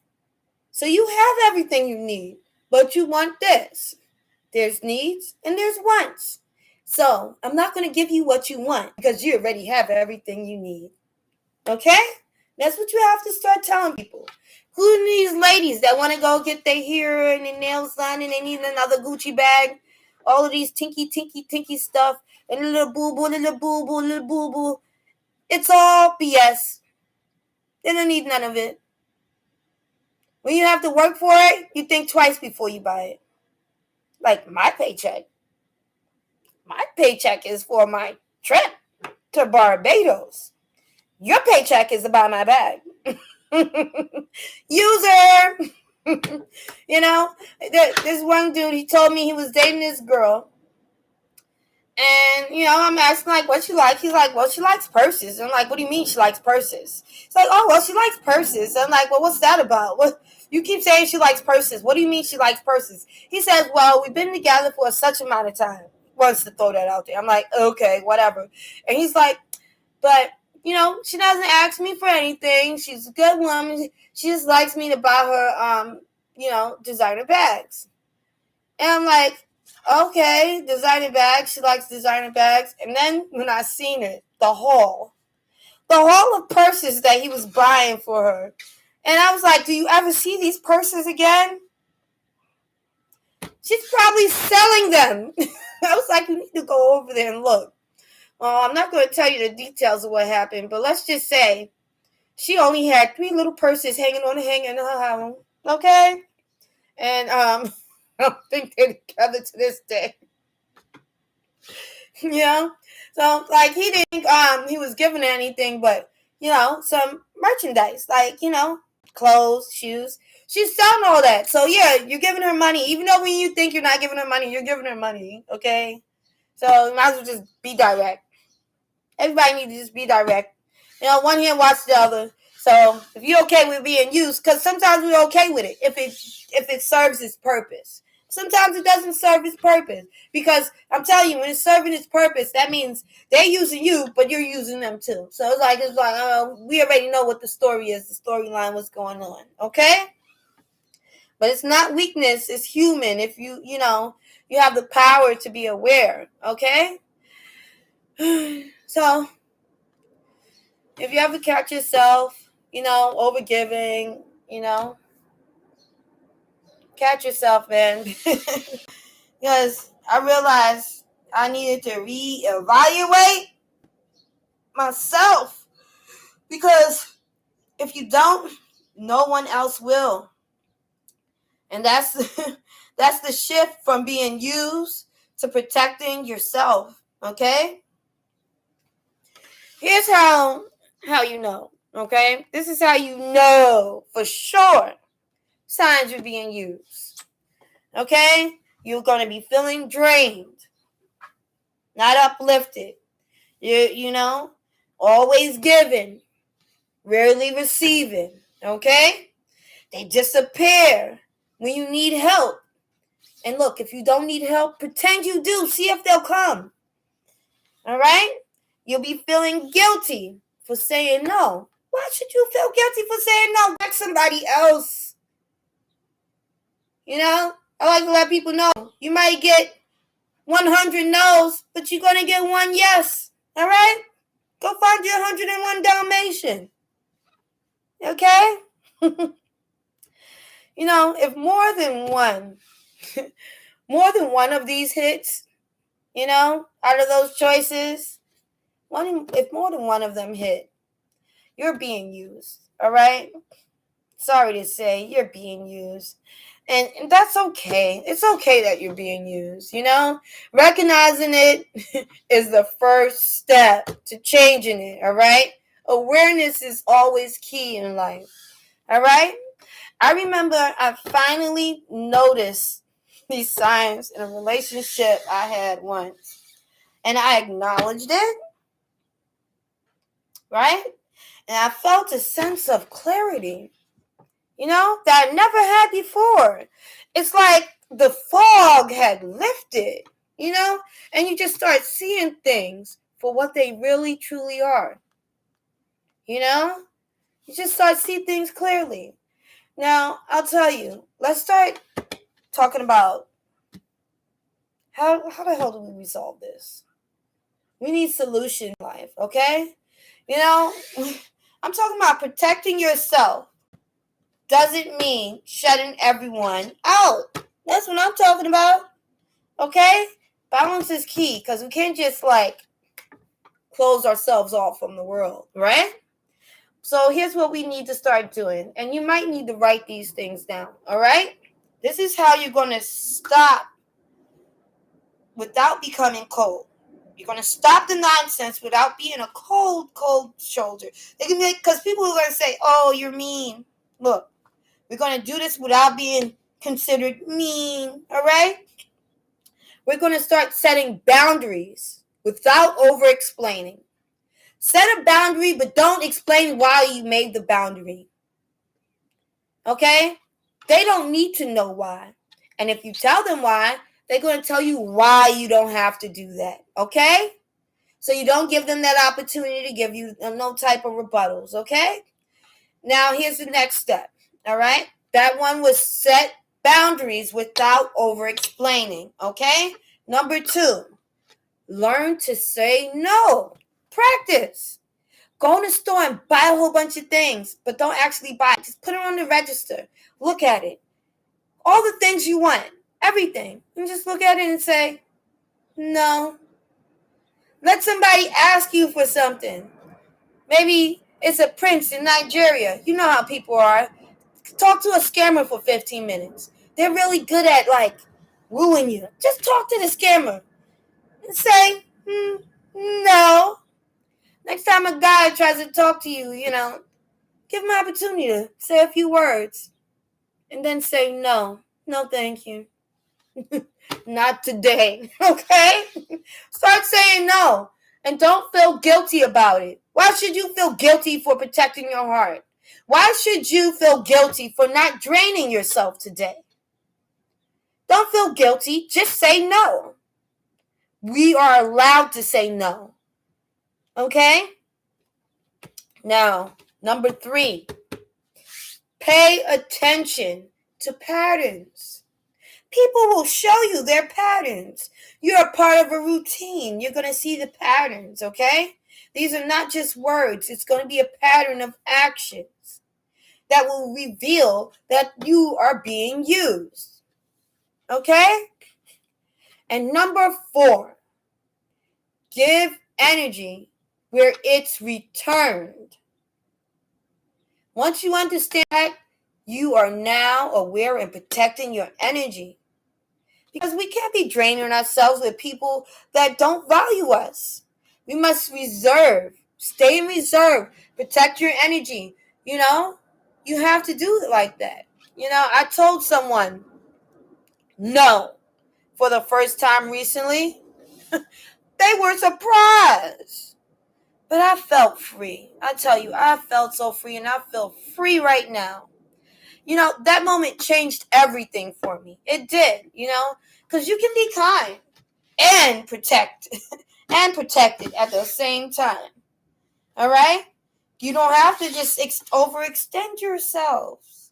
So you have everything you need, but you want this. There's needs and there's wants. So I'm not going to give you what you want because you already have everything you need. Okay? That's what you have to start telling people. Who are these ladies that want to go get their hair and their nails done and they need another Gucci bag? All of these tinky stuff and little boo-boo. It's all BS. They don't need none of it. When you have to work for it, you think twice before you buy it. Like my paycheck. My paycheck is for my trip to Barbados. Your paycheck is to buy my bag. User. You know, this one dude, he told me he was dating this girl. And, you know, I'm asking, like, what she like? He's like, well, she likes purses. I'm like, what do you mean she likes purses? He's like, oh, well, she likes purses. I'm like, well, what's that about? What? You keep saying she likes purses. What do you mean she likes purses? He says, well, we've been together for such amount of time. Wants to throw that out there. I'm like, okay, whatever. And he's like, but, you know, she doesn't ask me for anything. She's a good woman. She just likes me to buy her, you know, designer bags. And I'm like, okay, designer bags. She likes designer bags. And then when I seen it, the haul of purses that he was buying for her. And I was like, do you ever see these purses again? She's probably selling them. I was like, you need to go over there and look. Well, I'm not going to tell you the details of what happened, but let's just say she only had 3 little purses hanging on the hanger in her house. Okay? And I don't think they're together to this day. You know? So, like, he didn't he was giving her anything but, you know, some merchandise. Like, you know, clothes, shoes. She's selling all that. So, yeah, you're giving her money. Even though when you think you're not giving her money, you're giving her money. Okay? So, you might as well just be direct. Everybody needs to just be direct. You know, one hand wash the other. So if you're okay with being used, because sometimes we're okay with it if it serves its purpose. Sometimes it doesn't serve its purpose. Because I'm telling you, when it's serving its purpose, that means they're using you, but you're using them too. So it's like we already know what the story is, the storyline, what's going on. Okay? But it's not weakness, it's human. If you have the power to be aware. Okay? So, if you ever catch yourself, overgiving, catch yourself, man. Because I realized I needed to reevaluate myself. Because if you don't, no one else will. And that's that's the shift from being used to protecting yourself. Okay? Here's how you know. Okay? This is how you know for sure signs you're being used. Okay? You're going to be feeling drained, not uplifted. You always giving, rarely receiving. Okay? They disappear when you need help. And look, if you don't need help, pretend you do. See if they'll come. All right? You'll be feeling guilty for saying no. Why should you feel guilty for saying no? Ask somebody else. I like to let people know you might get 100 no's, but you're going to get one yes. All right? Go find your 101 Dalmatian. Okay? If more than one of these hits, out of those choices, if more than one of them hit, you're being used. All right? Sorry to say, you're being used. And that's okay. It's okay that you're being used, Recognizing it is the first step to changing it, all right? Awareness is always key in life, all right? I remember I finally noticed these signs in a relationship I had once. And I acknowledged it, right? And I felt a sense of clarity, that I never had before. It's like the fog had lifted, and you just start seeing things for what they really, truly are. You just start seeing things clearly. Now, I'll tell you, let's start talking about how the hell do we resolve this? We need solution in life, okay? I'm talking about protecting yourself. Doesn't mean shutting everyone out. That's what I'm talking about. Okay? Balance is key because we can't just close ourselves off from the world, right? So here's what we need to start doing. And you might need to write these things down, all right? This is how you're going to stop without becoming cold. You're going to stop the nonsense without being a cold shoulder. Because people are going to say, oh, you're mean. Look. We're going to do this without being considered mean, all right? We're going to start setting boundaries without over-explaining. Set a boundary, but don't explain why you made the boundary. Okay? They don't need to know why. And if you tell them why, they're going to tell you why you don't have to do that. Okay? So you don't give them that opportunity to give you no type of rebuttals. Okay? Now, here's the next step. All right? That one was set boundaries without over-explaining, okay? Number 2, learn to say no. Practice. Go in the store and buy a whole bunch of things, but don't actually buy it. Just put it on the register. Look at it. All the things you want, everything. And just look at it and say, no. Let somebody ask you for something. Maybe it's a prince in Nigeria. You know how people are. Talk to a scammer for 15 minutes. They're really good at wooing you. Just talk to the scammer and say, no. Next time a guy tries to talk to you, give him an opportunity to say a few words and then say no. No, thank you. Not today. Okay? Start saying no and don't feel guilty about it. Why should you feel guilty for protecting your heart? Why should you feel guilty for not draining yourself today? Don't feel guilty. Just say no. We are allowed to say no. Okay? Now, number 3, pay attention to patterns. People will show you their patterns. You're a part of a routine. You're going to see the patterns, okay? These are not just words. It's going to be a pattern of actions that will reveal that you are being used, okay? And number 4, give energy where it's returned. Once you understand that, you are now aware and protecting your energy. Because we can't be draining ourselves with people that don't value us. We must reserve, stay in reserve, protect your energy. You know, you have to do it like that. You know, I told someone no for the first time recently. They were surprised. But I felt free. I tell you, I felt so free, and I feel free right now. You know, that moment changed everything for me. It did, you know, because you can be kind and protect and protected at the same time. All right? You don't have to just overextend yourselves.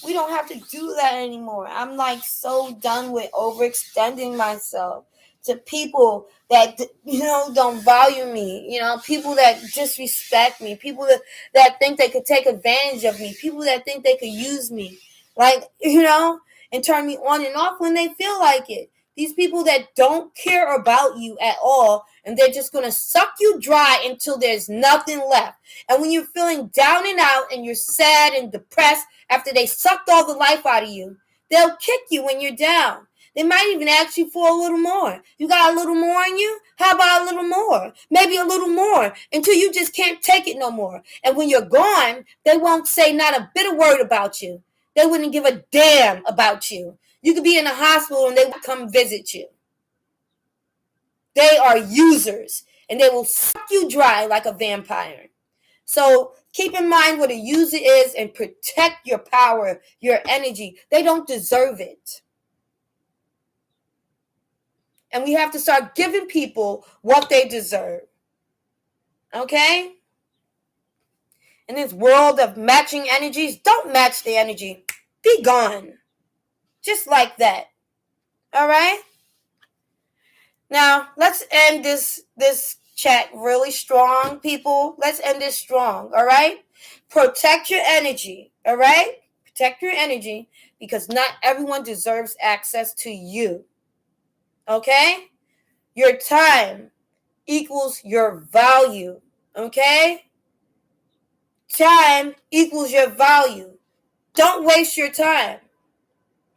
We don't have to do that anymore. I'm like so done with overextending myself to people that, you know, don't value me, you know, people that disrespect me, people that think they could take advantage of me, people that think they could use me, like, you know, and turn me on and off when they feel like it. These people that don't care about you at all, and they're just going to suck you dry until there's nothing left. And when you're feeling down and out and you're sad and depressed after they sucked all the life out of you, they'll kick you when you're down. They might even ask you for a little more. You got a little more in you? How about a little more? Maybe a little more until you just can't take it no more. And when you're gone, they won't say not a bit of word about you. They wouldn't give a damn about you. You could be in a hospital and they would come visit you. They are users, and they will suck you dry like a vampire. So keep in mind what a user is and protect your power, your energy. They don't deserve it. And we have to start giving people what they deserve. Okay? In this world of matching energies, don't match the energy. Be gone. Just like that. All right? Now, let's end this chat really strong, people. Let's end this strong, all right? Protect your energy, all right? Protect your energy because not everyone deserves access to you. Okay? Your time equals your value, okay? Time equals your value. Don't waste your time,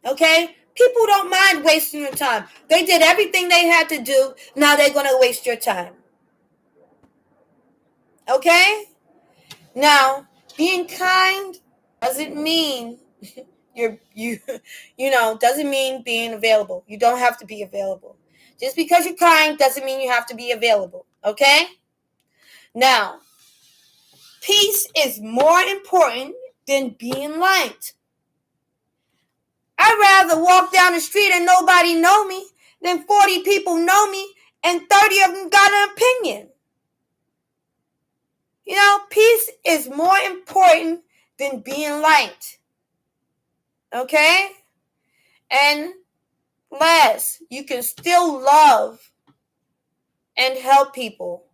okay? People don't mind wasting your time. They did everything they had to do. Now they're going to waste your time. Okay? Now, being kind doesn't mean doesn't mean being available. You don't have to be available. Just because you're kind doesn't mean you have to be available. Okay? Now, peace is more important than being liked. I'd rather walk down the street and nobody know me than 40 people know me and 30 of them got an opinion. You know, peace is more important than being liked. Okay? And last, you can still love and help people,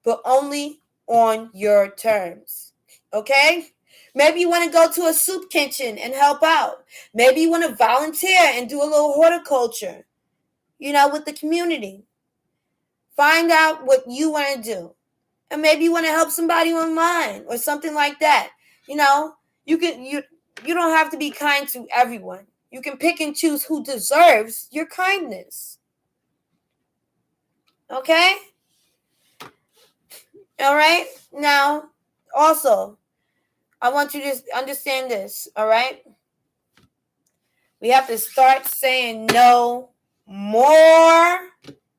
but only on your terms. Okay? Maybe you want to go to a soup kitchen and help out. Maybe you want to volunteer and do a little horticulture, with the community. Find out what you want to do. And maybe you want to help somebody online or something like that. You don't have to be kind to everyone. You can pick and choose who deserves your kindness. Okay? All right? Now, also, I want you to understand this, all right? We have to start saying no more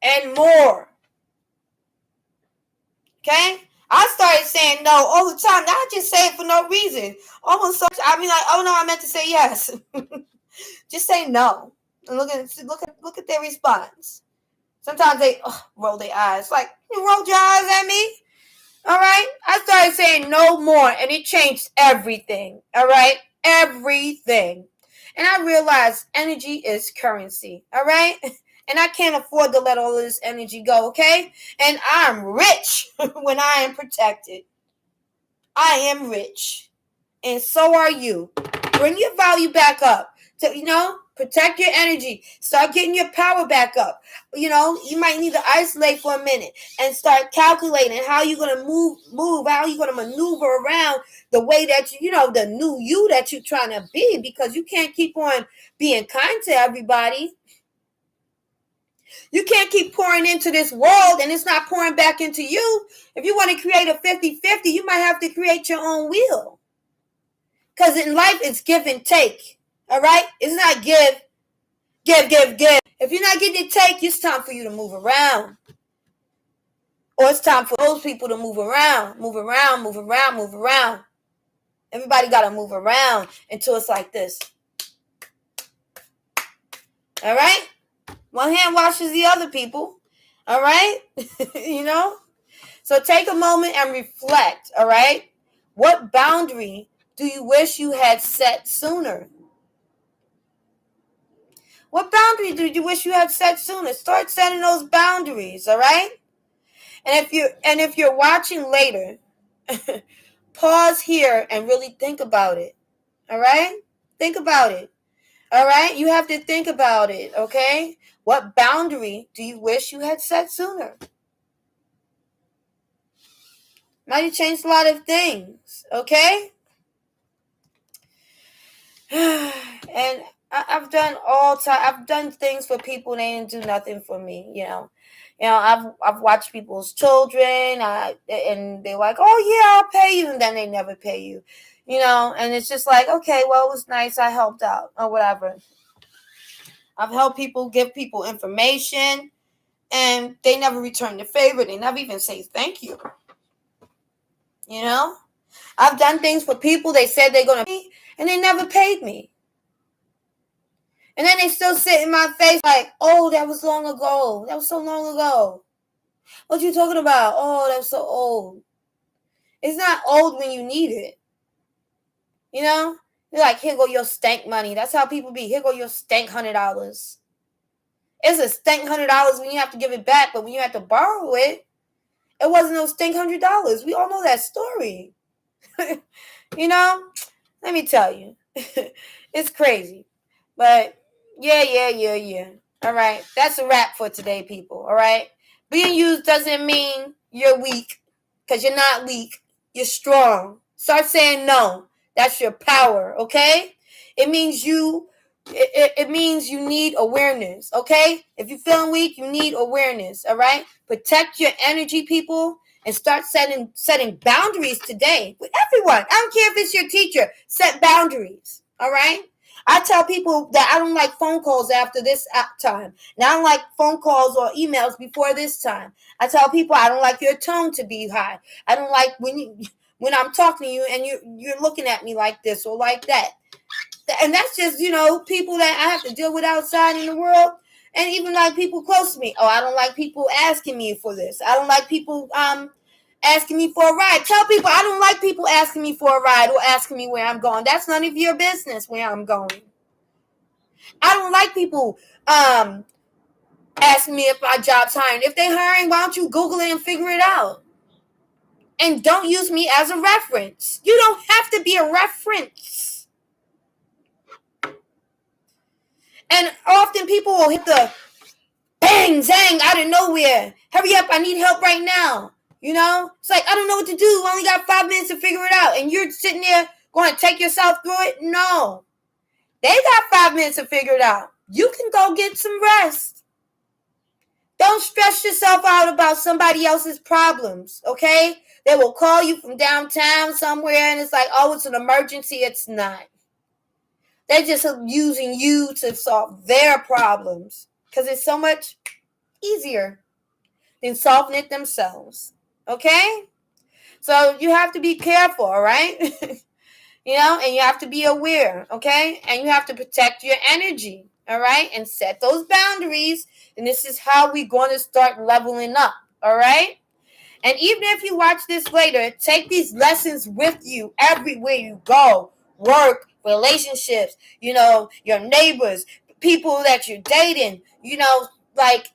and more. Okay? I started saying no all the time. Now I just say it for no reason. Almost, I mean, like, oh no, I meant to say yes. Just say no. And look at their response. Sometimes they roll their eyes. Like, you rolled your eyes at me? All right? I started saying no more, and it changed everything. All right? Everything. And I realized energy is currency. All right? And I can't afford to let all of this energy go, okay? And I'm rich when I am protected. I am rich. And so are you. Bring your value back up. To, protect your energy. Start getting your power back up. You might need to isolate for a minute and start calculating how you're going to move, how you're going to maneuver around the way that the new you that you're trying to be, because you can't keep on being kind to everybody. You can't keep pouring into this world and it's not pouring back into you. If you want to create a 50-50, you might have to create your own wheel. Because in life, it's give and take. All right? It's not give. If you're not getting to take, it's time for you to move around. Or it's time for those people to move around. Everybody got to move around until it's like this. All right? One hand washes the other, people. All right? So take a moment and reflect. All right? What boundary do you wish you had set sooner? What boundary do you wish you had set sooner? Start setting those boundaries, all right? And if you're watching later, pause here and really think about it. All right? Think about it. All right? You have to think about it, okay? What boundary do you wish you had set sooner? Might have changed a lot of things, okay? And I've done things for people, and they didn't do nothing for me, I've watched people's children, and they're like, oh yeah, I'll pay you, and then they never pay you, and it's just like, okay, well, it was nice, I helped out, or whatever. I've helped people, give people information, and they never return the favor. They never even say thank you. I've done things for people, they said they're going to pay me, and they never paid me. And then they still sit in my face like, oh, that was long ago. That was so long ago. What you talking about? Oh, that was so old. It's not old when you need it. You're like, here go your stank money. That's how people be. Here go your stank $100. It's a stank $100 when you have to give it back, but when you have to borrow it, it wasn't no stank $100. We all know that story. Let me tell you. It's crazy. But yeah. All right. That's a wrap for today, people. All right. Being used doesn't mean you're weak, because you're not weak. You're strong. Start saying no. That's your power. Okay. It means it means you need awareness. Okay. If you're feeling weak, you need awareness. All right. Protect your energy, people, and start setting boundaries today with everyone. I don't care if it's your teacher. Set boundaries. All right. I tell people that I don't like phone calls after this time. And I don't like phone calls or emails before this time. I tell people I don't like your tone to be high. I don't like when I'm talking to you and you're looking at me like this or like that. And that's just, people that I have to deal with outside in the world. And even like people close to me. Oh, I don't like people asking me for this. I don't like people asking me for a ride. Tell people I don't like people asking me for a ride or asking me where I'm going. That's none of your business where I'm going. I don't like people asking me if my job's hiring. If they're hiring, why don't you Google it and figure it out? And don't use me as a reference. You don't have to be a reference. And often people will hit the bang, zang out of nowhere. Hurry up, I need help right now. It's like, I don't know what to do. We only got 5 minutes to figure it out. And you're sitting there going to take yourself through it? No. They got 5 minutes to figure it out. You can go get some rest. Don't stress yourself out about somebody else's problems, okay? They will call you from downtown somewhere and it's like, oh, it's an emergency. It's not. They're just using you to solve their problems because it's so much easier than solving it themselves. Okay? So you have to be careful, all right? and you have to be aware, okay? And you have to protect your energy, all right? And set those boundaries. And this is how we're going to start leveling up, all right? And even if you watch this later, take these lessons with you everywhere you go. Work, relationships, your neighbors, people that you're dating, like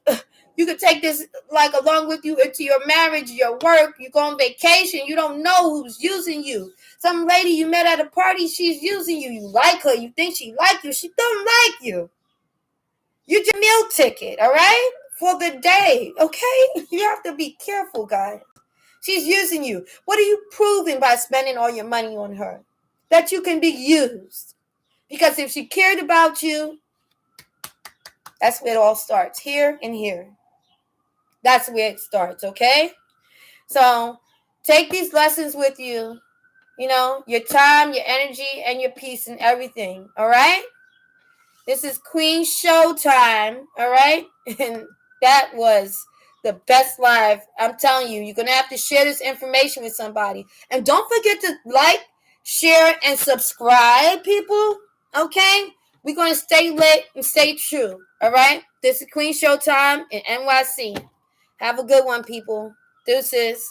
you could take this like along with you into your marriage, your work. You go on vacation, you don't know who's using you. Some lady you met at a party, she's using you. You like her, you think she like you, she don't like you. You just meal ticket, all right? For the day, okay? You have to be careful, guys. She's using you. What are you proving by spending all your money on her? That you can be used. Because if she cared about you, that's where it all starts. Here and here. That's where it starts, okay? So take these lessons with you. Your time, your energy, and your peace and everything. All right? This is Queen Showtime. All right? And that was the best live. I'm telling you, you're going to have to share this information with somebody. And don't forget to like, share, and subscribe, people. Okay? We're going to stay lit and stay true. All right? This is Queen Showtime in NYC. Have a good one, people. Deuces.